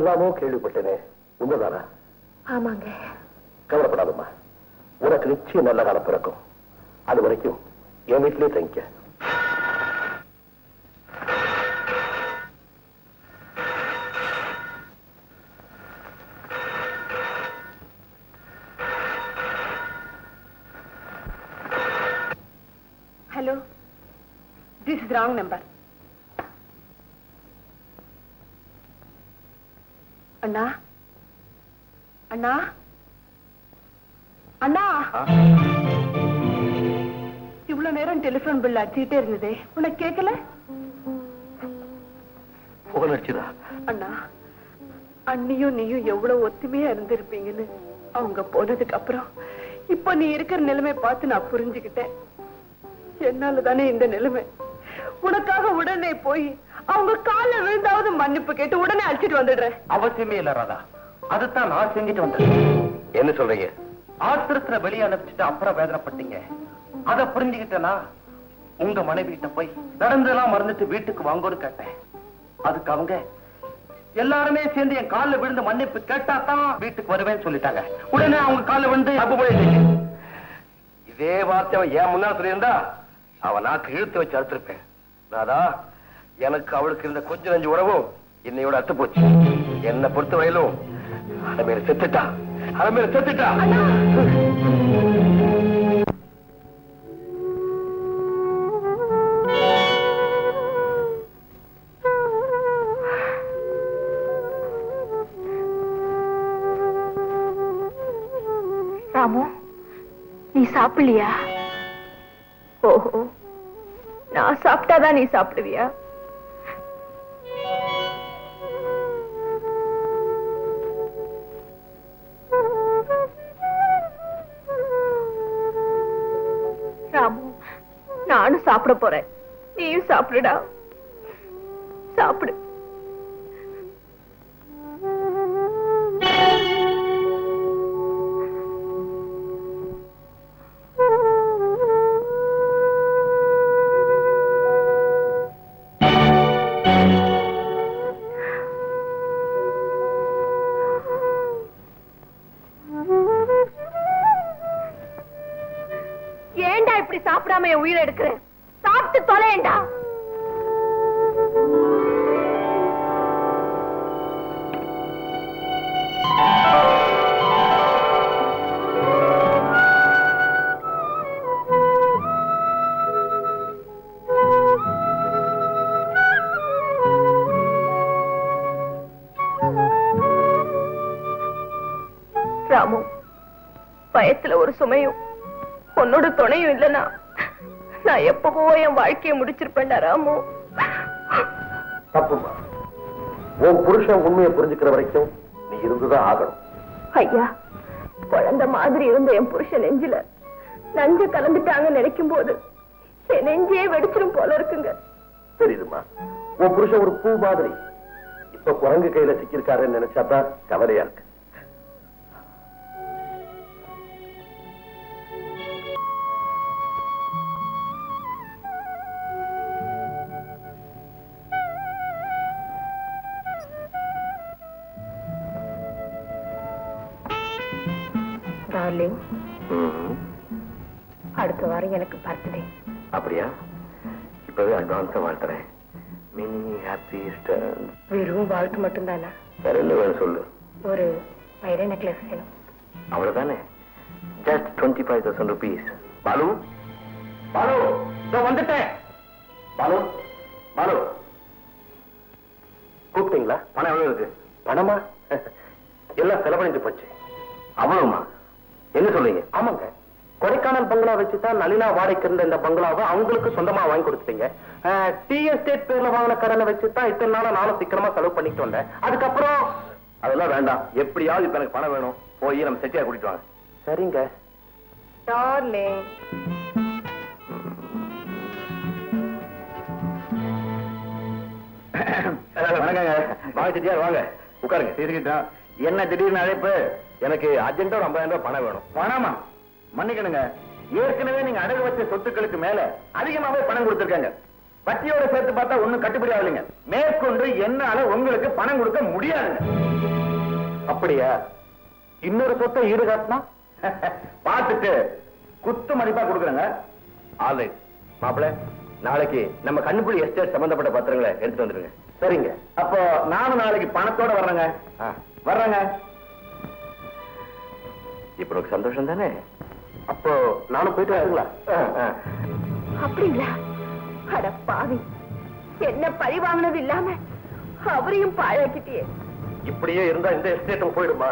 என்னெல்லாமோ கேள்விப்பட்டேனே, உண்மைதானா? ஆமாங்க. கவலைப்படாதம்மா, உனக்கு நிச்சயம் நல்ல காலம் பிறக்கும். அது வரைக்கும் என் வீட்டிலே தங்கிக்க. Hello, this is wrong number. அண்ணா, அண்ணா, அண்ணா, இவ்வளவு நேரம் டெலிபோன் பில் அடிச்சுட்டே இருந்ததே, உனக்கு கேட்கல? போன் அடிச்சுதா? அண்ணா, அண்ணியும் நீயும் எவ்வளவு ஒத்துமையா இருந்திருப்பீங்கன்னு அவங்க போனதுக்கு அப்புறம் இப்ப நீ இருக்கிற நிலைமை பார்த்து நான் புரிஞ்சுக்கிட்டேன். என்னாலதானே இந்த நிலைமை. உனக்காக உடனே போய் அவங்க கால விழுந்தாவது மன்னிப்பு கேட்டு உடனே அழைச்சிட்டு வந்துடுறேன். அவசியமே இல்ல ராதா, அதுதான் நான் செஞ்சுட்டு வந்தேன். என்ன சொல்றீங்க? ஆத்திரத்துல வெளியே அனுப்பிச்சுட்டு அப்புறம் வேதனைப்பட்டீங்க. அதை புரிஞ்சுக்கிட்டேனா உங்க மனைவி கிட்ட போய் நடந்தெல்லாம் மறந்துட்டு வீட்டுக்கு வாங்கன்னு கேட்டேன். அதுக்கு அவங்க எல்லாருமே சேர்ந்து என் காலில் விழுந்து மன்னிப்பு கேட்டா தான் வீட்டுக்கு வருவேன்னு சொல்லிட்டாங்க. உடனே அவங்க காலில் விழுந்து தப்பு பண்ணிட்டீங்க. இதே வார்த்தை அவன் ஏன் முன்னாள் சொல்லியிருந்தா அவன் நாக்கு இழுத்து வச்சு அறுத்திருப்பேன். ராதா, எனக்கு அவளுக்கு இருந்த கொஞ்சம் நஞ்சு உறவும் என்னையோட அத்து போச்சு. என்னை பொறுத்த வரையிலும் அலமேல செத்துட்டா, அலமேல செத்துட்டா. ராமு, நீ சாப்பிடலையா? ஓஹோ, நான் சாப்பிட்டாதான் நீ சாப்பிடுவியா? ராமு, நானும் சாப்பிட போறேன், நீயும் சாப்பிடுடா. சாப்பிடு. ஏண்டா இப்படி சாப்பிடாம என் உயிரை எடுக்கிறேன்? சாப்பிட்டு தொலையேண்டா. ராமு, பயத்துல ஒரு சுமையும் உன்னோட துணையும் இல்லைன்னா நான் எப்பவோ என் வாழ்க்கையை முடிச்சிருப்பேன்டா ராமு. தப்புமா, உன் புருஷன் உண்மையை புரிஞ்சுக்கிற வரைக்கும் நீ இருந்துதான் ஆகணும். ஐயா, குழந்தை மாதிரி இருந்த என் புருஷன் நெஞ்சில நஞ்ச கலந்துட்டாங்க நினைக்கும் போது என் நெஞ்சே வெடிச்சிரும் போல இருக்குங்க. தெரியுதுமா, உன் புருஷன் ஒரு பூ மாதிரி இப்ப குரங்கு கையில சிக்கிருக்காருன்னு நினைச்சாதான் கவலையா இருக்கு. டார்லிங், அடுத்த வாரம் எனக்கு பர்த்டே. அப்படியா? இப்பவே அட்வான்ஸா வாழ்த்துறேன். Mini happy Easter. வெறும் வாழ்த்து மட்டும்தானா? வேற என்ன வேணும் சொல்லு. ஒரு வைர நெக்லஸ் வேணும். அவ்வளவுதானே? Just 25,000 rupees. பாலு, பாலு, நான் வந்துட்டேன். பாலு, பாலு, கூப்பிட்டீங்களா? பணம் எவ்வளவு இருக்கு? பணமா? எல்லாம் செலவழிஞ்சு போச்சு. அவ்வளவுமா? என்ன சொல்றீங்க? ஆமாங்க, கொடைக்கானல் பங்களா வச்சுதான் நளினா வாடகைக்கு இருந்த இந்த பங்களாவை அவங்களுக்கு சொந்தமா வாங்கி கொடுத்துட்டீங்க. டி எஸ்டேட் பேர்ல வாங்கின கடனை வச்சுதான் இத்தனை நாளா நானும் சீக்கிரமா செலவு பண்ணிட்டு வந்தேன். அதுக்கப்புறம் அதெல்லாம் வேண்டாம், எப்படியாவது இப்ப எனக்கு பணம் வேணும். போய் நம்ம செட்டியா கூட்டிட்டு வாங்க. சரிங்க டார்லிங். வணக்கங்க. வாங்க செட்டியார், வாங்க உட்காருங்க. சரிக்கிட்டா. என்ன திடீர்னு அழைப்பு? எனக்கு அர்ஜென்ட்டா ஒரு 50,000 ரூபாய் பணம் வேணும். பணமா? மன்னிக்கணுங்க, ஏற்கனவே நீங்க அடகு வச்ச சொத்துக்களுக்கு மேல அதிகமாவே பணம் கொடுத்திருக்காங்க. வட்டியோட சேர்த்து பார்த்தா ஒண்ணும் கட்டுப்படி ஆகலைங்க. மேற்கொண்டு என்னால உங்களுக்கு பணம் கொடுக்க முடியாதுங்க. அப்படியா? இன்னொரு சொத்தை ஈடு காட்டினா பார்த்துட்டு குத்து மதிப்பா கொடுக்குறேங்க. ஆல்ரைட் மாப்பிள்ள, நாளைக்கு நம்ம கண்ணுப்புள்ளி எஸ்டேட் சம்பந்தப்பட்ட பத்திரங்களை எடுத்து வந்துருங்க. சரிங்க. அப்போ நானும் நாளைக்கு பணத்தோட வர்றேங்க. வர்றேங்க. இப்ப உனக்கு சந்தோஷம் தானே? அப்போ நானும் போயிட்டு வரீங்களா? அப்படிங்களா? அட பாவி, என்ன பழி வாங்கினது இல்லாம அவரையும் பாழாக்கிட்டியே. இப்படியே இருந்தா இந்த எஸ்டேட்டும் போயிடுமா?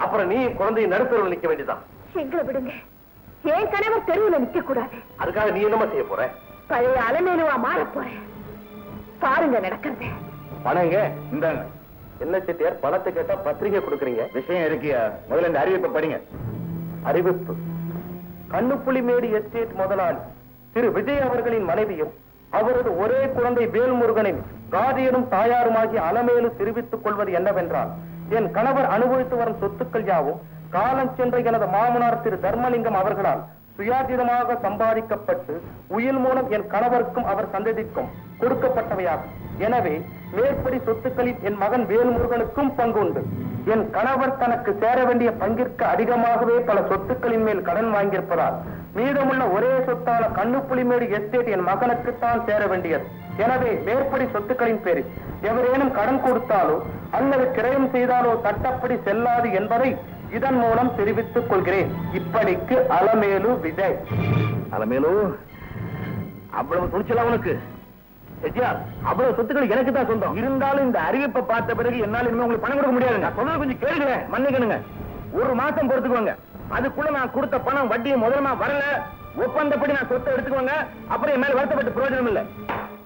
அப்புறம் நீ குழந்தைய நடுத்தருவில் நிக்க வேண்டியதான். எங்களை விடுங்க. என் கணவர் தெருவில் நிக்க கூடாது. அதுக்காக நீ என்னமா செய்ய போற? பழைய அலமேலுவா மாற போறேன். பாருங்க நடக்கிறது. பணங்க இந்தாங்க. என்ன செட்டியார், பணத்தை கேட்டா பத்திரிகை கொடுக்குறீங்க? விஷயம் இருக்கியா? முதல்ல இந்த அறிவிப்பை படிங்க. அறிவிப்பு. கண்ணுப்புலிமேடு எஸ்டேட் முதலாளி திரு விஜய் அவர்களின் மனைவியும் அவரது ஒரே குழந்தை வேல்முருகனின் காதியனும் தாயாருமாகிய அலமேலு தெரிவித்துக் கொள்வது என்னவென்றால், என் கணவர் அனுபவித்து வரும் சொத்துக்கள் யாவும் காலம் சென்ற எனது மாமனார் திரு தர்மலிங்கம் அவர்களால் சுயாதீனமாக சம்பாதிக்கப்பட்டு உயில் மூலம் என் கணவருக்கும் அவர் சந்ததிக்கும் கொடுக்கப்பட்டவையாகும். எனவே மேற்படி சொத்துக்களில் என் மகன் வேல்முருகனுக்கும் பங்குண்டு. என் கணவர் தனக்கு சேர வேண்டிய பங்கிற்கு அதிகமாகவே பல சொத்துக்களின் மேல் கடன் வாங்கியிருப்பதால் மீதமுள்ள ஒரே சொத்தான கண்ணுப்புலிமேடு எஸ்டேட் என் மகனுக்குத்தான் சேர வேண்டியது. எனவே மேற்படி சொத்துக்களின் பேரில் எவரேனும் கடன் கொடுத்தாலோ அல்லது கிரயம் செய்தாலோ சட்டப்படி செல்லாது என்பதை இதன் மூலம் தெரிவித்துக் கொள்கிறேன். இப்படிக்கு அலமேலு விஜய். அலமேலு, அவ்வளவு துணிச்சலா உனக்கு? அவ்வளவு சொத்துக்கள் எனக்கு தான் சொந்தம். இருந்தாலும் இந்த அறிவிப்பை பார்த்த பிறகு என்னால இனிமே உங்களுக்கு பணம் கொடுக்க முடியாது. நான் சொல்றது கொஞ்சம் கேளுங்க, மன்னிக்கணுங்க. ஒரு மாசம் பொறுத்துக்குவாங்க. அதுக்குள்ள நான் கொடுத்த பணம் வட்டியை முதலமா வரல, ஒப்பந்தப்படி நான் சொத்தை எடுத்துக்குவாங்க. அப்புறம் என் மேல வருத்தப்பட்டு பிரயோஜனம் இல்லை.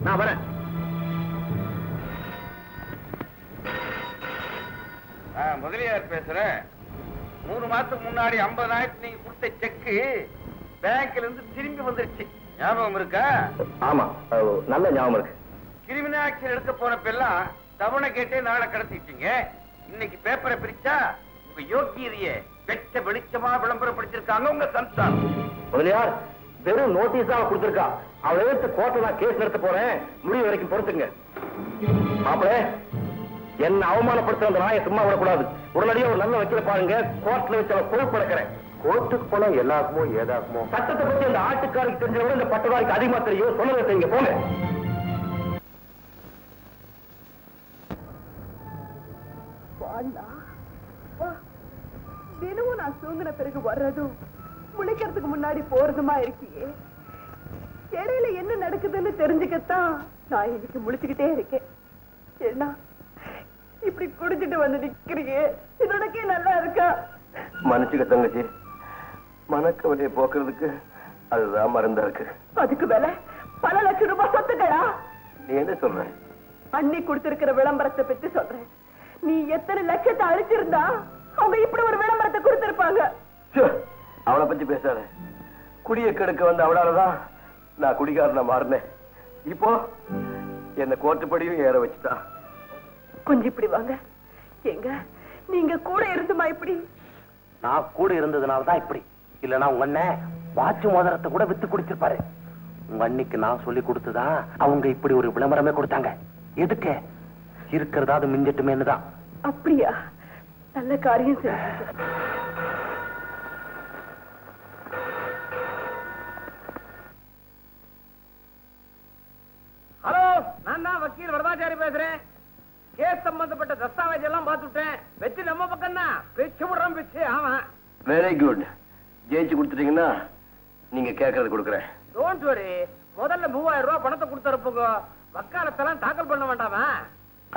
நான் வரேன். முதலியார் பேசுறேன். 3 மாசத்துக்கு முன்னாடி 50,000 நீங்க கொடுத்த செக்கு பேங்க்ல இருந்து திரும்பி வந்துருச்சு. ஞாபகம் இருக்கா? ஆமா, நல்ல ஞாபகம் இருக்கு. கிரிமினல் ஆக்ஷன் எடுக்க போனப்பெல்லாம் தவணை கேட்டே நாளை கடத்திட்டீங்க. இன்னைக்கு பேப்பரை பிரிச்சா உங்க யோக்கியதைய வெட்ட வெளிச்சமா விளம்பரப்படுத்திருக்காங்க உங்க சம்சாரம். முதலியார் வெறும் நோட்டீஸா கொடுத்திருக்கா. அவளை எடுத்து கோர்ட்ல நான் கேஸ் நடத்த போறேன். முடிவு வரைக்கும் பொறுத்துங்க. மாப்பிள, என்ன அவமானப்படுத்த அந்த நாயை சும்மா விடக்கூடாது. உடனடியா ஒரு நல்ல வக்கீல பாருங்க. கோர்ட்ல வச்சு அவளை பொறுப்பு நடக்கிறேன். கோர்ட்டுக்கு போனா எல்லாருக்குமோ ஏதாக்குமோ. சட்டத்தை பத்தி அந்த ஆட்டுக்காரிக்கு தெரிஞ்ச விட இந்த பட்டதாரிக்கு அதிகமா தெரியும். சொன்னதை செய்யுங்க, போங்க. தினமும் நான் தூங்கின பிறகு வர்றதும் முழிக்கிறதுக்கு முன்னாடி போறதுமா இருக்கியே. இடையில என்ன நடக்குதுன்னு தெரிஞ்சுக்கத்தான் நான் இன்னைக்கு முழிச்சுக்கிட்டே இருக்கேன். என்ன இப்படி குடிச்சிட்டு வந்து நிக்கிறீங்க? இதோடக்கே நல்லா இருக்கா? மன்னிச்சுக்க தங்கச்சி, மனக்கவலையை போக்குறதுக்கு அதுதான் மருந்தா இருக்கு. அதுக்கு மேல பல லட்சம் ரூபாய் சொத்துக்களா? நீ என்ன சொல்ற? அண்ணி கொடுத்திருக்கிற விளம்பரத்தை பத்தி சொல்றேன். நீ எத்தனை லட்சத்தை அழிச்சிருந்தா அவங்க இப்படி ஒரு விளம்பரத்தை கொடுத்திருப்பாங்க. அவளை பத்தி பேசாத. குடிய கெடுக்க வந்த அவளாலதான் நான் குடிகாரனா மாறினேன். இப்போ என்ன கோர்ட்டுப்படியும் ஏற வச்சுட்டா. கொஞ்சம் இப்படி வாங்க. எங்க நீங்க கூட இருந்துமா இப்படி? நான் கூட இருந்ததுனாலதான் இப்படி. இல்லன்னா உங்க அண்ணன் வாட்சி மோதிரத்தை கூட வித்து குடிச்சிருப்பாரு. உங்க அண்ணிக்கு நான் சொல்லி கொடுத்துதான் அவங்க இப்படி ஒரு விளம்பரமே கொடுத்தாங்க. எதுக்கு? இருக்கிறதாவது மிஞ்சட்டுமேன்னு தான். அப்படியா? நல்ல காரியம் செஞ்சீங்க. ஹலோ, நான் தான் வக்கீல் வரதாச்சாரி பேசுறேன். கேஸ் சம்பந்தப்பட்ட தஸ்தாவேஜ் எல்லாம் பார்த்துட்டேன். வெச்சு நம்ம பக்கம் தான் பிச்சு விடுறோம். பிச்சு. ஆமா, வெரி குட். ஜெயிச்சு கொடுத்துட்டீங்கன்னா நீங்க கேட்கறது கொடுக்குறேன். Don't worry. முதல்ல 3000 ரூபாய் பணத்தை கொடுத்துறப்போங்க. வக்காலத்தெல்லாம் தாக்கல் பண்ண வேண்டாமா?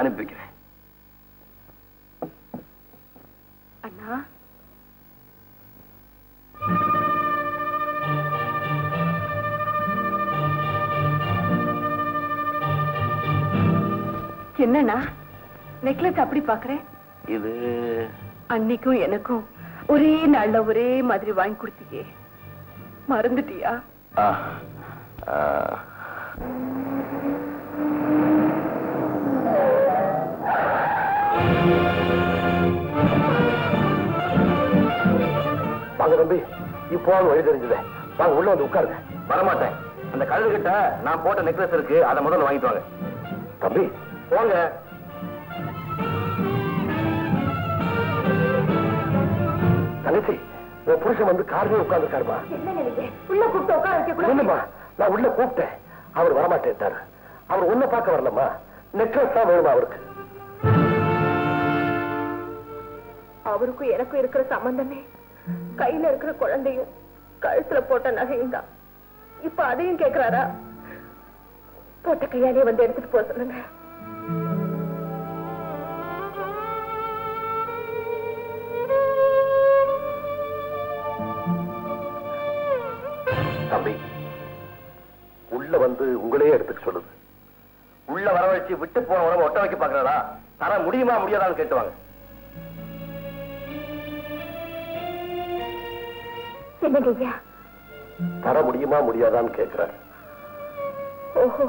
அனுப்பி வைக்கிறேன். அண்ணா, என்னண்ணா நெக்லஸ் அப்படி பாக்குறேன்? இது அன்னைக்கும் எனக்கும் ஒரே நாள்ல ஒரே மாதிரி வாங்கி கொடுத்தீங்க. மறந்துட்டியா? வாங்க தம்பி, இப்போ வழி தெரிஞ்சது. வாங்க உள்ள வந்து உட்காருங்க. வரமாட்டேன். அந்த கழுதுகிட்ட நான் போட்ட நெக்லஸ் இருக்கு, அதை முதல்ல வாங்கிட்டு வாங்க. தம்பி போங்க. உங்க புருஷன் வந்து காரில் உட்கார்ந்துருக்காருமா. உள்ள கூப்பிட்டு உட்கார வைக்க இல்லம்மா, நான் உள்ள கூப்பிட்டேன், அவர் வரமாட்டேன்ட்டாரு. அவர் உன்னை பார்க்க வரலம்மா, நெக்லஸ் தான் வேணுமா அவருக்கு. அவருக்கும் எனக்கும் இருக்கிற சம்பந்தமே கையில இருக்கிற குழந்தையும் கழுத்துல போட்ட நகையும் தான். இப்ப அதையும் கேக்குறாரா? போட்ட கையாலே வந்து எடுத்துட்டு போக சொல்லுங்க. தம்பி, உள்ள வந்து உங்களே எடுத்துக்க சொல்லுது. உள்ள வரவழைச்சு விட்டு போன உடம்பு ஒட்ட வைக்க பாக்குறதா? தர முடியுமா முடியாதான்னு கேட்டுவாங்க. தர முடியுமா முடியாதான்னு கேட்கிறார். ஓஹோ,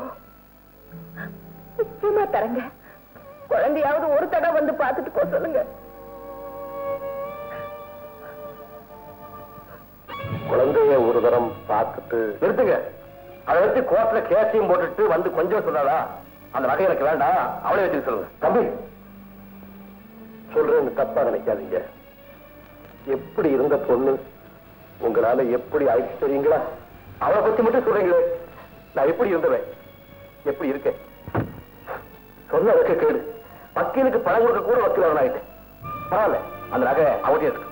நிச்சயமா தரங்க. குழந்தையாவது ஒரு தடவை வந்து பார்த்துட்டு போ சொல்லுங்க. குழந்தைய ஒரு தரம் பார்த்துட்டு நிறுத்துங்க. அதை வச்சு கோர்ட்ல கேஸையும் போட்டுட்டு வந்து கொஞ்சம் சொன்னாலா? அந்த நகை எனக்கு வேண்டாம், அவளே வச்சு சொல்லுங்க. தம்பி, சொல்றேன்னு தப்பா நினைக்காதீங்க. எப்படி இருந்த பொண்ணு உங்களால எப்படி ஆயிடுச்சு தெரியுங்களா? அவளை பத்தி மட்டும் சொல்றீங்களே, நான் எப்படி இருந்தவன், எப்படி இருக்கேன் சொன்ன வைக்க கேடு. வக்கீலுக்கு பணம் கொடுக்க கூட வக்கீல் ஆயிட்டேன். பரவாயில்ல, அந்த நகை அவட்டே இருக்கு.